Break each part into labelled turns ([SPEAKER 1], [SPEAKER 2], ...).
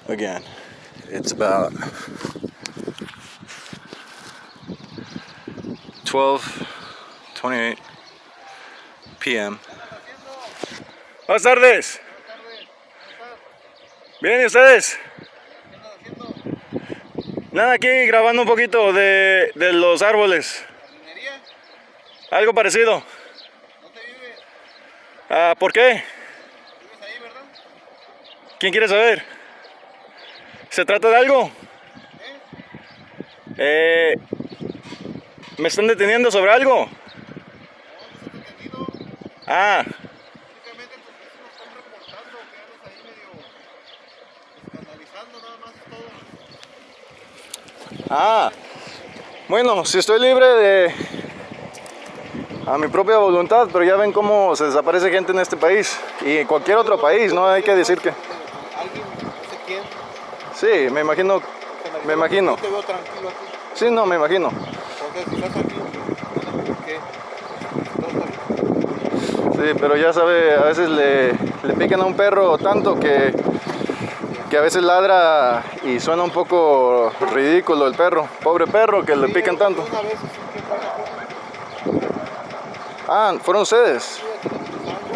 [SPEAKER 1] again. It's about 12:28 p.m. Buenas tardes. Bien, ¿y ustedes? Nada, aquí grabando un poquito de los árboles.
[SPEAKER 2] ¿Jardinería?
[SPEAKER 1] Algo parecido.
[SPEAKER 2] ¿Dónde vive?
[SPEAKER 1] ¿Por qué?
[SPEAKER 2] ¿Vives ahí, verdad?
[SPEAKER 1] ¿Quién quiere saber? ¿Se trata de algo? ¿Me están deteniendo sobre algo?
[SPEAKER 2] No, no estás detenido.
[SPEAKER 1] Ah,
[SPEAKER 2] Únicamente tus vecinos están reportando que andas ahí medio escandalizando, nada más es todo.
[SPEAKER 1] bueno, si estoy libre a mi propia voluntad, pero ya ven cómo se desaparece gente en este país y en cualquier otro país, ¿no? Hay que decir que...
[SPEAKER 2] Alguien, no sé quién,
[SPEAKER 1] Sí, me imagino.
[SPEAKER 2] yo te veo tranquilo aquí.
[SPEAKER 1] Sí, no, me imagino.
[SPEAKER 2] Entonces, si estás tranquilo, ¿por qué? Todo está bien.
[SPEAKER 1] Sí, pero ya sabe, a veces le pican a un perro tanto que a veces ladra y suena un poco ridículo el perro. Pobre perro que le pican tanto.
[SPEAKER 2] Una vez sí que fue una cosa.
[SPEAKER 1] ¿Fueron ustedes?
[SPEAKER 2] Sí, aquí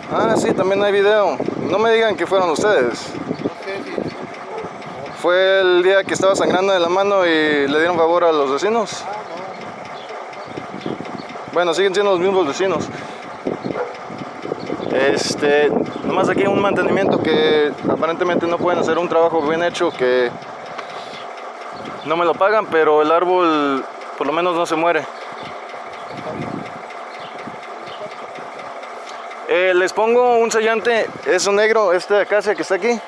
[SPEAKER 2] tenemos sangre,
[SPEAKER 1] Sí, también hay video. No me digan que fueron ustedes.
[SPEAKER 2] no sé si...
[SPEAKER 1] ¿Fue el día que estaba sangrando de la mano y le dieron favor a los vecinos?
[SPEAKER 2] no.
[SPEAKER 1] Bueno, siguen siendo los mismos vecinos. Nomás aquí un mantenimiento que aparentemente no pueden hacer un trabajo bien hecho, que no me lo pagan, pero el árbol por lo menos no se muere. Les pongo un sellante, eso negro, de acacia que está aquí,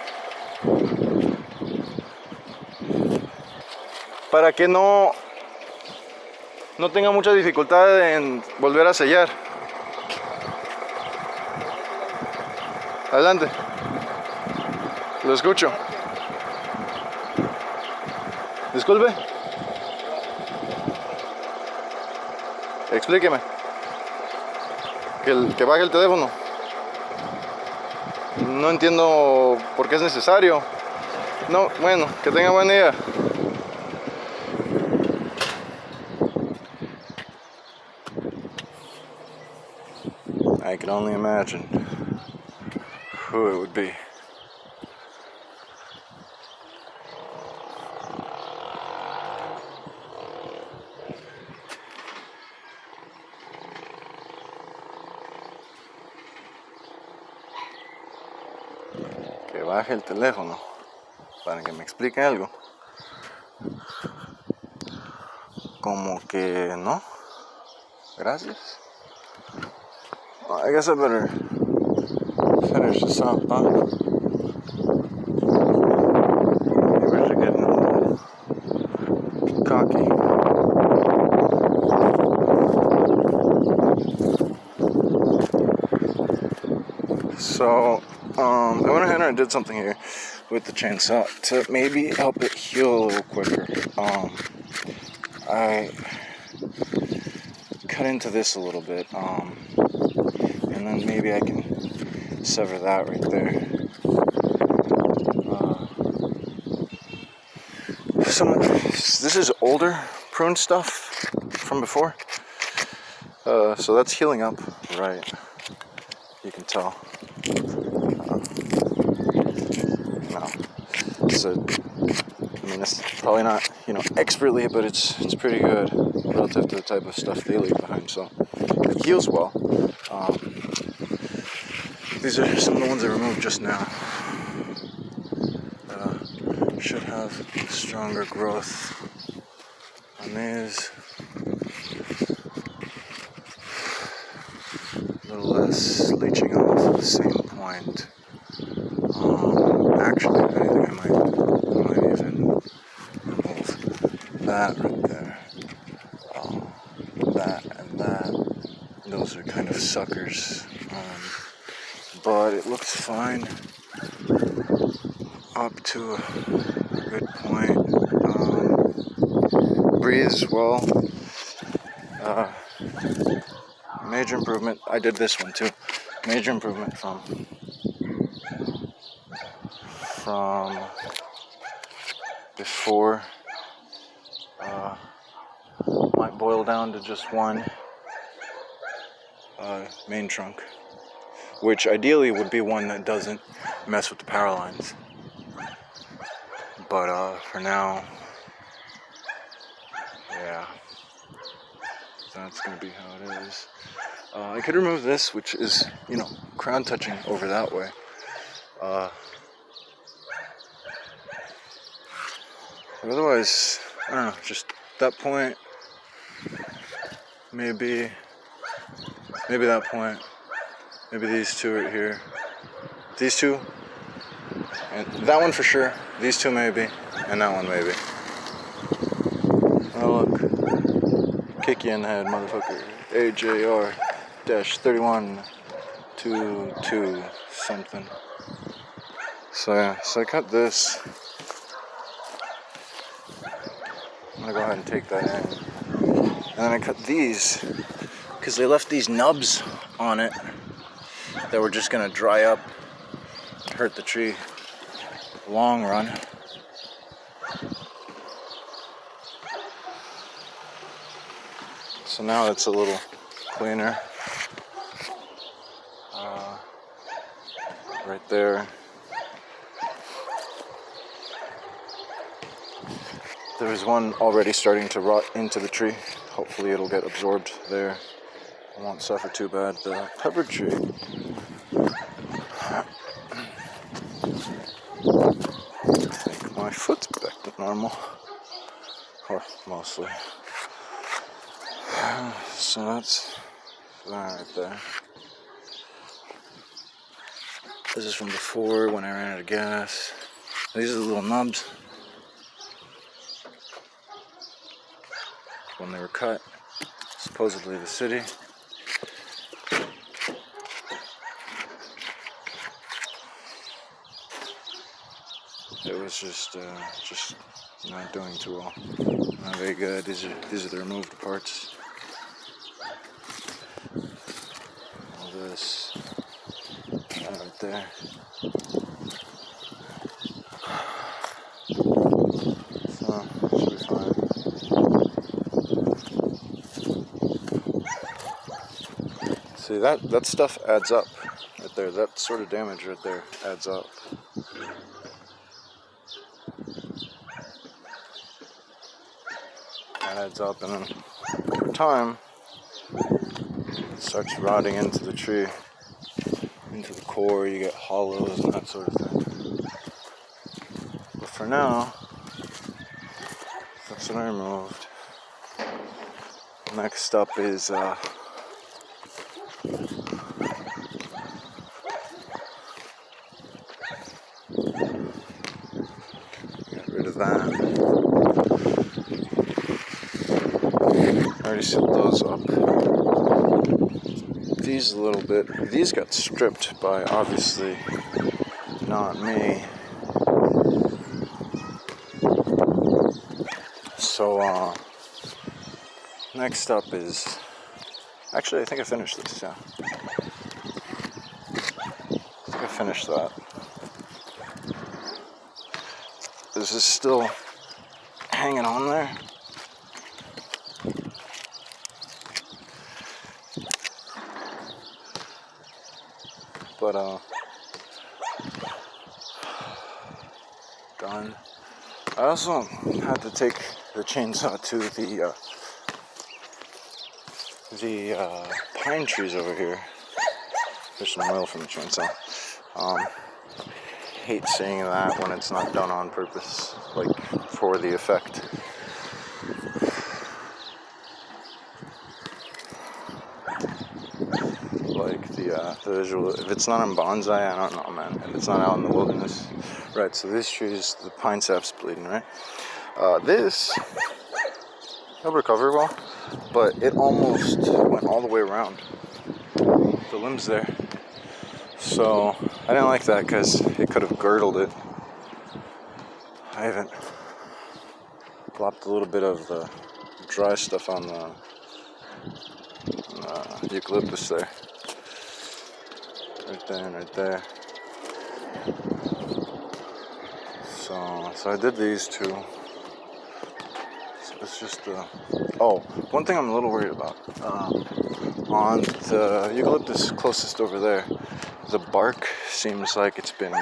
[SPEAKER 1] para que no tenga mucha dificultad en volver a sellar. Adelante. Lo escucho. Disculpe. Explíqueme. Que baje el teléfono. No entiendo por qué es necesario. No, bueno, que tenga buen día. I can only imagine who it would be. Que baje el teléfono para que me explique algo. Como que no. Gracias. Well, I guess I better finish this up, huh? Maybe I should get a little cocky. So, I went ahead and I did something here with the chainsaw to maybe help it heal a little quicker. I cut into this a little bit, and then maybe I can sever that right there. This is older prune stuff from before, so that's healing up, right? You can tell. No, so I mean, it's probably not, expertly, but it's pretty good relative to the type of stuff they leave behind. So it heals well. These are some of the ones I removed just now. Should have stronger growth on these. A little less leaching off at the same point. Actually, if anything, I might even remove that right there. That and that. Those are kind of suckers. But it looks fine up to a good point. Breathes well. Major improvement. I did this one too. Major improvement from from before might boil down to just one main trunk, which ideally would be one that doesn't mess with the power lines. But for now, yeah, that's gonna be how it is. I could remove this, which is, you know, crown touching over that way. Otherwise, I don't know, just that point, maybe that point, maybe these two right here, these two, and that one for sure, these two maybe, and that one maybe. Oh look, kick you in the head, motherfucker. AJR-3122 something. So yeah, so I cut this. I'm gonna go ahead and take that in. And then I cut these, because they left these nubs on it that were just gonna dry up, hurt the tree long run. So now it's a little cleaner. Right there. There's one already starting to rot into the tree. Hopefully it'll get absorbed there. I won't suffer too bad. The pepper tree. I think my foot's back to normal. Or mostly. So that's that right there. This is from before when I ran out of gas. These are the little nubs. When they were cut, supposedly the city. It was just not doing too well. Not very good. These are the removed parts. All this, that right there. So should be fine. See, that stuff adds up right there. That sort of damage right there adds up. That adds up, and then over time it starts rotting into the tree, into the core. You get hollows and that sort of thing. But for now, that's what I removed. Next up is get rid of that. I already sealed those up. These a little bit. These got stripped by obviously not me. So next up is, actually I think I finished this, yeah. I think I finished that. This is still hanging on there. But done. I also had to take the chainsaw to the pine trees over here. There's some oil from the chainsaw. Hate saying that when it's not done on purpose, like for the effect. Like the visual. If it's not in bonsai, I don't know, man. If it's not out in the wilderness, right? So these trees, the pine sap's bleeding, right? This will recover well, but it almost went all the way around the limbs there. So I didn't like that because it could have girdled it. I haven't plopped a little bit of the dry stuff on the eucalyptus there. Right there and right there. So I did these two. So it's just one thing I'm a little worried about. On the eucalyptus closest over there, the bark seems like it's been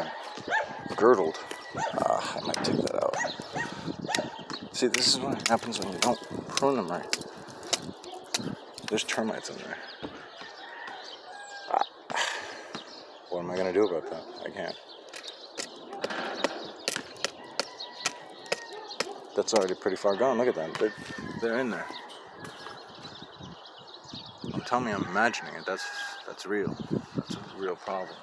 [SPEAKER 1] girdled. I might take that out. See, this is what happens when you don't prune them right. There's termites in there. What am I gonna do about that? I can't. That's already pretty far gone. Look at that. They're in there. Don't tell me I'm imagining it. That's real. That's a real problem.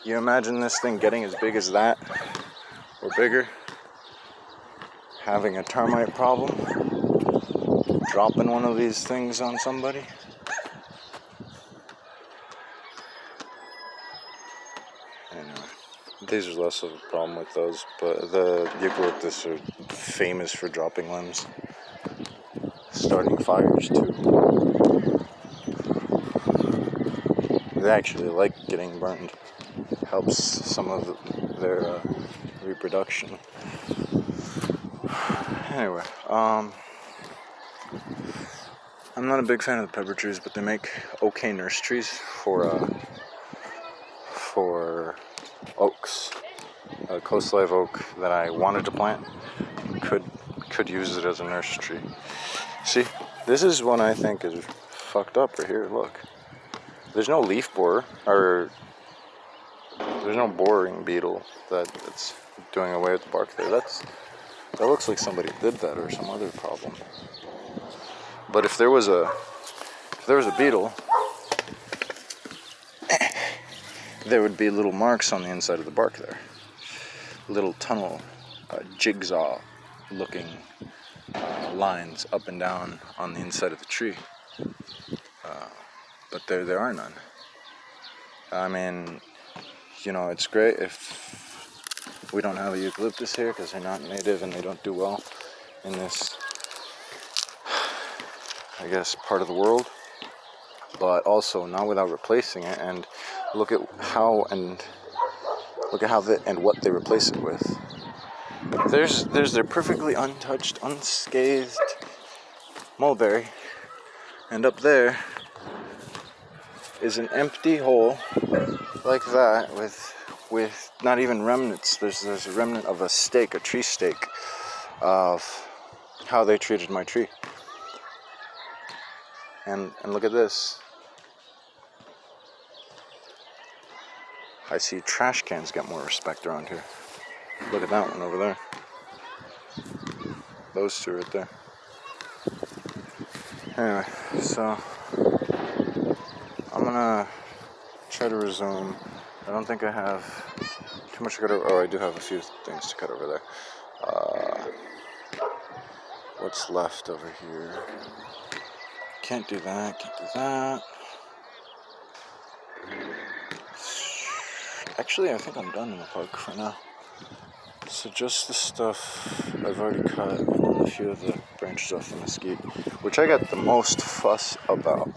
[SPEAKER 1] You imagine this thing getting as big as that or bigger, having a termite problem, dropping one of these things on somebody. Anyway, these are less of a problem with those, but the eucalyptus are famous for dropping limbs, starting fires too. They actually like getting burned. Helps some of their reproduction. Anyway, I'm not a big fan of the pepper trees, but they make okay nurse trees for oaks. A coast live oak that I wanted to plant could use it as a nurse tree. See, this is one I think is fucked up right here. Look, there's no leaf borer, or there's no boring beetle that's doing away with the bark there. That looks like somebody did that or some other problem. But if there was a beetle, there would be little marks on the inside of the bark there. Little tunnel, jigsaw-looking lines up and down on the inside of the tree. But there are none. I mean, it's great if we don't have a eucalyptus here because they're not native and they don't do well in this, I guess, part of the world. But also not without replacing it, and look at how and what they replace it with. There's their perfectly untouched, unscathed mulberry, and up there is an empty hole like that with not even remnants. There's a remnant of a tree stake of how they treated my tree. And look at this. I see trash cans get more respect around here. Look at that one over there. Those two right there. Anyway, so I'm gonna try to resume. I don't think I have too much to cut over. Oh, I do have a few things to cut over there. What's left over here? Can't do that. Actually, I think I'm done in the park for now. So just the stuff I've already cut, and then a few of the branches off the mesquite, which I got the most fuss about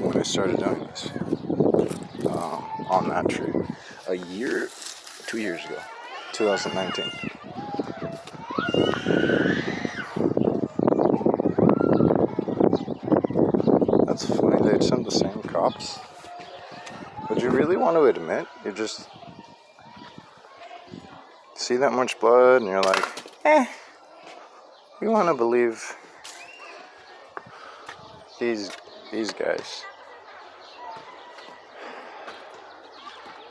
[SPEAKER 1] when I started doing this on that tree 2 years ago, 2019. That's funny, they'd send the same cops. Would you really want to admit you just see that much blood and you're like, we want to believe these guys.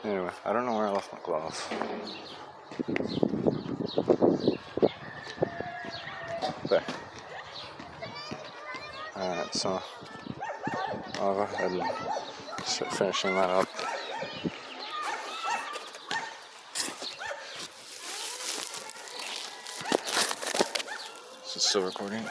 [SPEAKER 1] Anyway, I don't know where I left my gloves. There. Alright, so I'll go ahead and start finishing that up. Is it still recording?